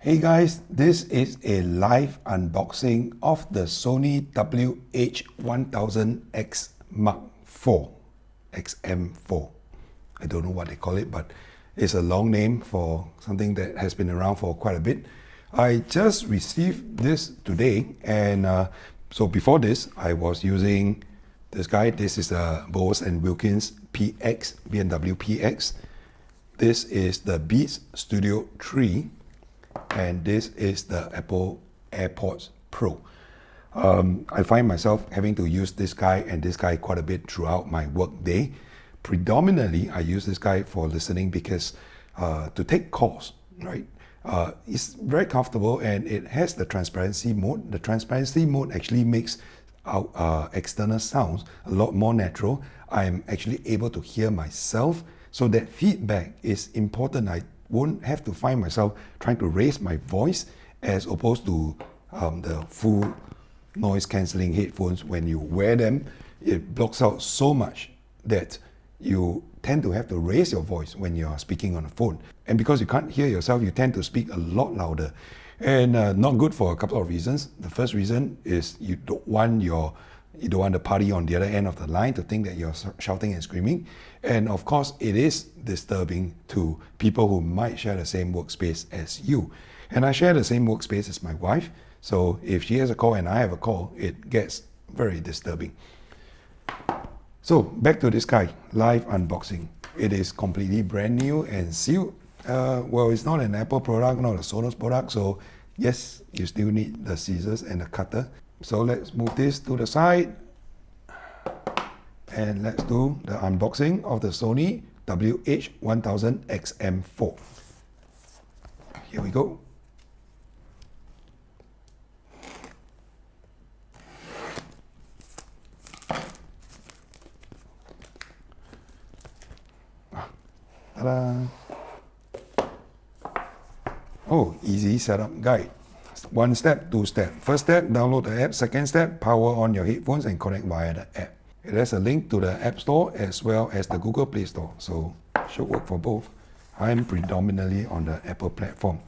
Hey guys, this is a live unboxing of the Sony WH-1000XM4, XM4. I don't know what they call it, but it's a long name for something that has been around for quite a bit. I just received this today, and so before this, I was using this guy. This is a Bose & Wilkins PX, B&W PX. This is the Beats Studio 3. And this is the Apple AirPods Pro. I find myself having to use this guy and this guy quite a bit throughout my work day. Predominantly, I use this guy for listening because to take calls, right? It's very comfortable and it has the transparency mode. The transparency mode actually makes our external sounds a lot more natural. I'm actually able to hear myself, so that feedback is important. I won't have to find myself trying to raise my voice as opposed to the full noise cancelling headphones. When you wear them, it blocks out so much that you tend to have to raise your voice when you're speaking on a phone. And because you can't hear yourself, you tend to speak a lot louder. And not good for a couple of reasons. The first reason is you don't want the party on the other end of the line to think that you're shouting and screaming. And of course, it is disturbing to people who might share the same workspace as you. And I share the same workspace as my wife. So if she has a call and I have a call, it gets very disturbing. So back to this guy, live unboxing. It is completely brand new and sealed. Well, it's not an Apple product, not a Sonos product. So yes, you still need the scissors and the cutter. So let's move this to the side and let's do the unboxing of the Sony WH-1000XM4. Here we go. Ta-da! Oh, easy setup guide. One step, two step. First step, download the app. Second step, power on your headphones and connect via the app. It has a link to the App Store as well as the Google Play Store, so should work for both. I'm predominantly on the Apple platform.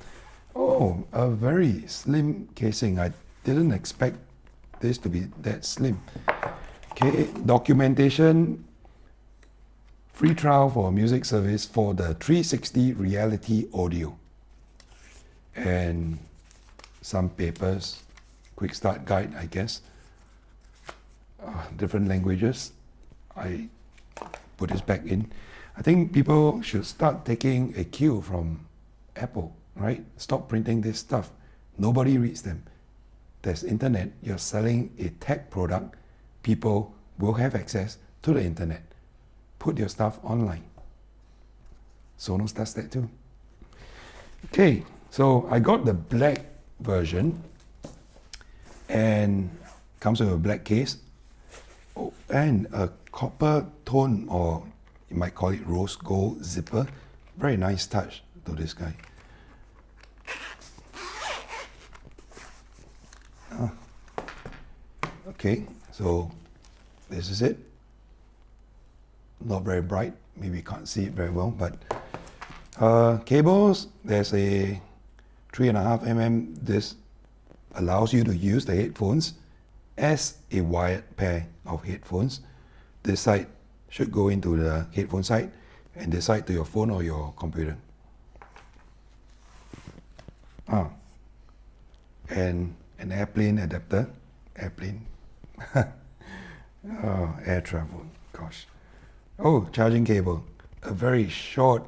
Oh, a very slim casing. I didn't expect this to be that slim. Okay, documentation, free trial for music service for the 360 reality audio. And some papers, quick start guide, I guess. Different languages. I put this back in. I think people should start taking a cue from Apple, right? Stop printing this stuff. Nobody reads them. There's internet. You're selling a tech product. People will have access to the internet. Put your stuff online. Sonos does that too. Okay, so I got the black version and comes with a black case. Oh, and a copper tone, or you might call it rose gold zipper. Very nice touch to this guy. Okay, so this is it. Not very bright, maybe you can't see it very well, but cables, there's a 3.5mm. This allows you to use the headphones as a wired pair of headphones. This side should go into the headphone side and this side to your phone or your computer. And an airplane adapter. Airplane. Air travel. Gosh. Oh, charging cable. A very short,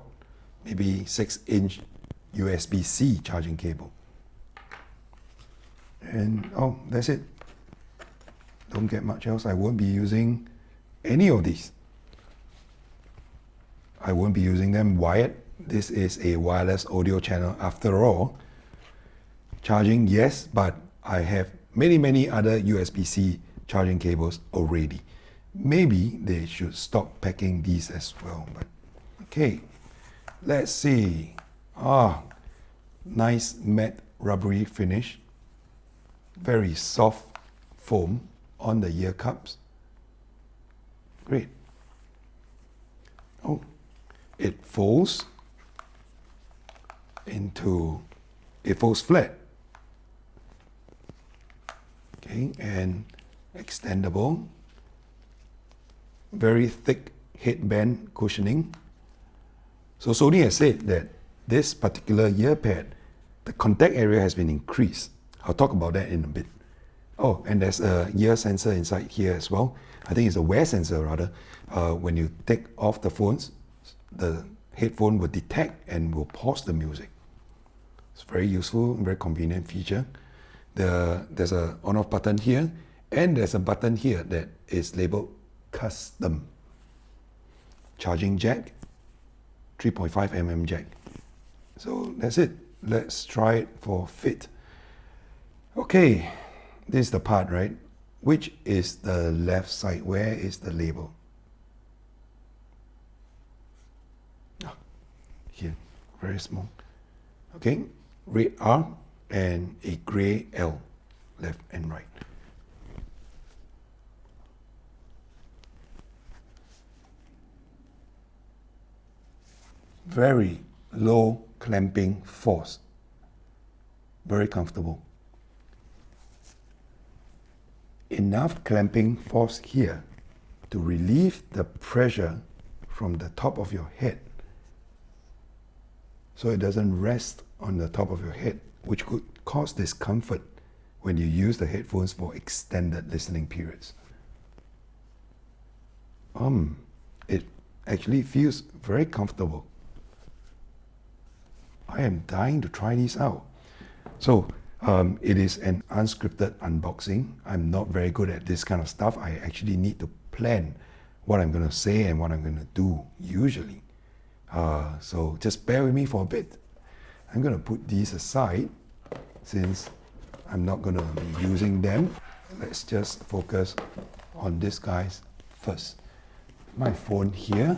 maybe 6-inch USB-C charging cable. And oh, that's it. Don't get much else. I won't be using any of these. I won't be using them wired. This is a wireless audio channel after all. Charging, yes, but I have many other USB-C charging cables already. Maybe they should stop packing these as well. But okay, let's see. Nice matte rubbery finish. Very soft foam on the ear cups. Great. Oh, it folds into it folds flat. Okay, and extendable. Very thick headband cushioning. So Sony has said that this particular ear pad, the contact area has been increased. I'll talk about that in a bit. Oh, and there's a ear sensor inside here as well. I think it's a wear sensor rather. When you take off the phones, the headphone will detect and will pause the music. It's very useful, very convenient feature. There's a on-off button here, and there's a button here that is labeled custom. Charging jack, 3.5mm jack. So that's it. Let's try it for fit. Okay, this is the part, right? Which is the left side? Where is the label? Here, very small. Okay, red R and a grey L, left and right. Very low clamping force. Very comfortable. Enough clamping force here to relieve the pressure from the top of your head, so it doesn't rest on the top of your head, which could cause discomfort when you use the headphones for extended listening periods. It actually feels very comfortable. I am dying to try these out. So it is an unscripted unboxing. I'm not very good at this kind of stuff. I actually need to plan what I'm going to say and what I'm going to do usually. So just bear with me for a bit. I'm going to put these aside since I'm not going to be using them. Let's just focus on this guys first. My phone here.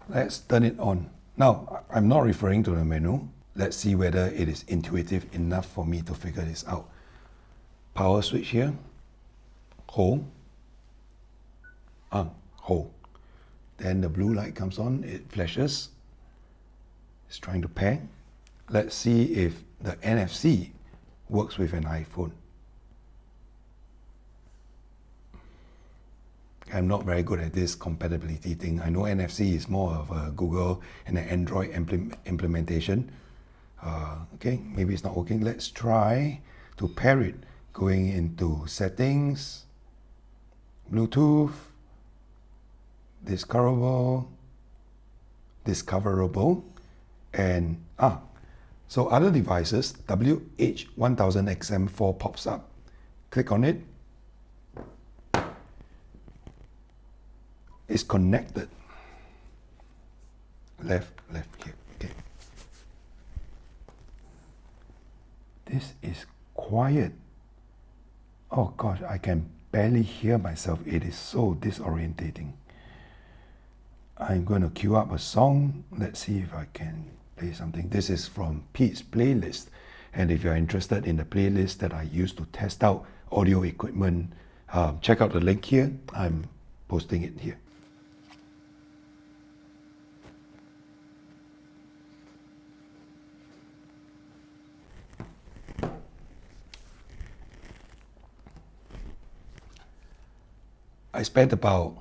Let's turn it on. Now, I'm not referring to the menu. Let's see whether it is intuitive enough for me to figure this out. Power switch here. Hold. Hold. Then the blue light comes on, it flashes. It's trying to pair. Let's see if the NFC works with an iPhone. I'm not very good at this compatibility thing. I know NFC is more of a Google and an Android implementation. Okay, maybe it's not working. Let's try to pair it. Going into settings, Bluetooth, discoverable, and so other devices, WH-1000XM4 pops up. Click on it. It's connected. Left here. Okay. This is quiet. Oh gosh, I can barely hear myself. It is so disorientating. I'm going to queue up a song. Let's see if I can play something. This is from Pete's playlist. And if you're interested in the playlist that I use to test out audio equipment, check out the link here. I'm posting it here. I spent about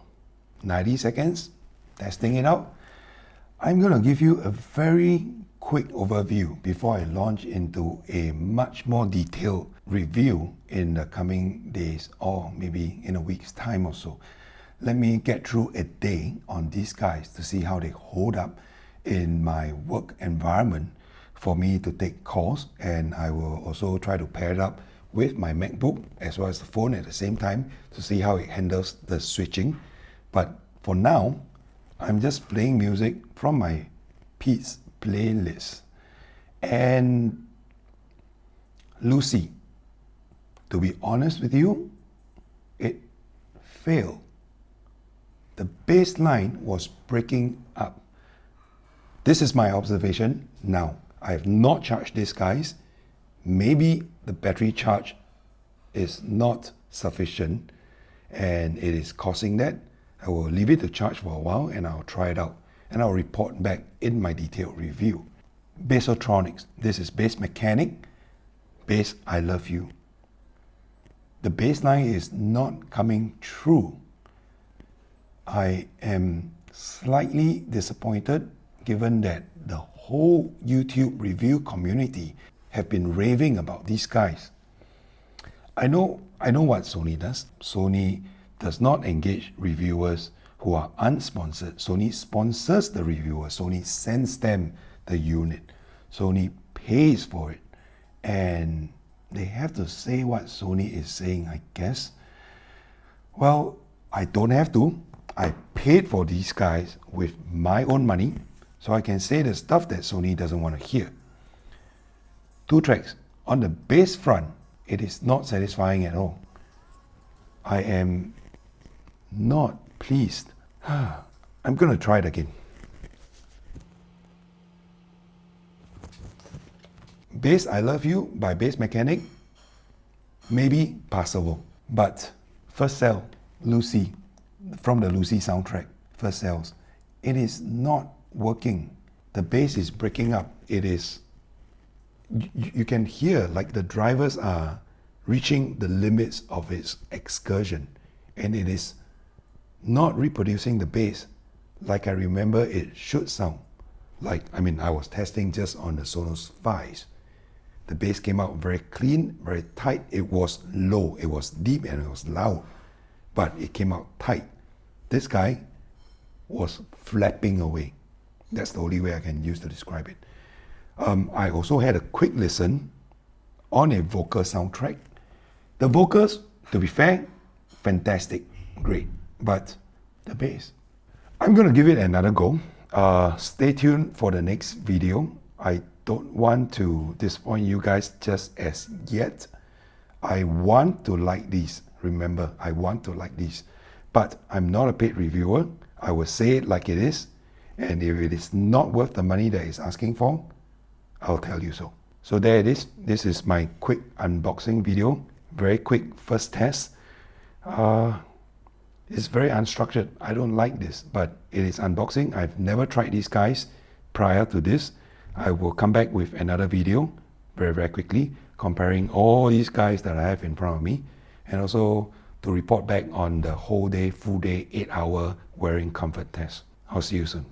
90 seconds testing it out. I'm going to give you a very quick overview before I launch into a much more detailed review in the coming days or maybe in a week's time or so. Let me get through a day on these guys to see how they hold up in my work environment for me to take calls, and I will also try to pair it up with my MacBook as well as the phone at the same time to see how it handles the switching. But for now, I'm just playing music from my Pete's playlist. And Lucy, to be honest with you, it failed. The bass line was breaking up. This is my observation now. I have not charged this, guys. Maybe the battery charge is not sufficient and it is causing that. I will leave it to charge for a while and I'll try it out and I'll report back in my detailed review. Bassotronics. This is bass mechanic, bass I love you. The bass line is not coming through. I am slightly disappointed given that the whole YouTube review community have been raving about these guys. I know what Sony does. Sony does not engage reviewers who are unsponsored. Sony sponsors the reviewer. Sony sends them the unit. Sony pays for it. And they have to say what Sony is saying, I guess. Well, I don't have to. I paid for these guys with my own money, so I can say the stuff that Sony doesn't want to hear. 2 tracks. On the bass front, it is not satisfying at all. I am not pleased. I'm going to try it again. Bass I Love You by Bass Mechanic, maybe passable. But First Cell, Lucy, from the Lucy soundtrack, First Cells, it is not working. The bass is breaking up. It is, you can hear like the drivers are reaching the limits of its excursion, and it is not reproducing the bass like I remember it should sound. Like, I was testing just on the Sonos 5s. The bass came out very clean, very tight. It was low, it was deep, and it was loud, but it came out tight. This guy was flapping away. That's the only way I can use to describe it. I also had a quick listen on a vocal soundtrack. The vocals, to be fair, fantastic, great, but the bass. I'm going to give it another go. Stay tuned for the next video. I don't want to disappoint you guys just as yet. I want to like these. Remember, I want to like these. But I'm not a paid reviewer. I will say it like it is. And if it is not worth the money that it's asking for, I'll tell you so. So there it is. This is my quick unboxing video. Very quick first test. It's very unstructured. I don't like this, but it is unboxing. I've never tried these guys prior to this. I will come back with another video very, very quickly, comparing all these guys that I have in front of me, and also to report back on the whole day, full day, 8-hour wearing comfort test. I'll see you soon.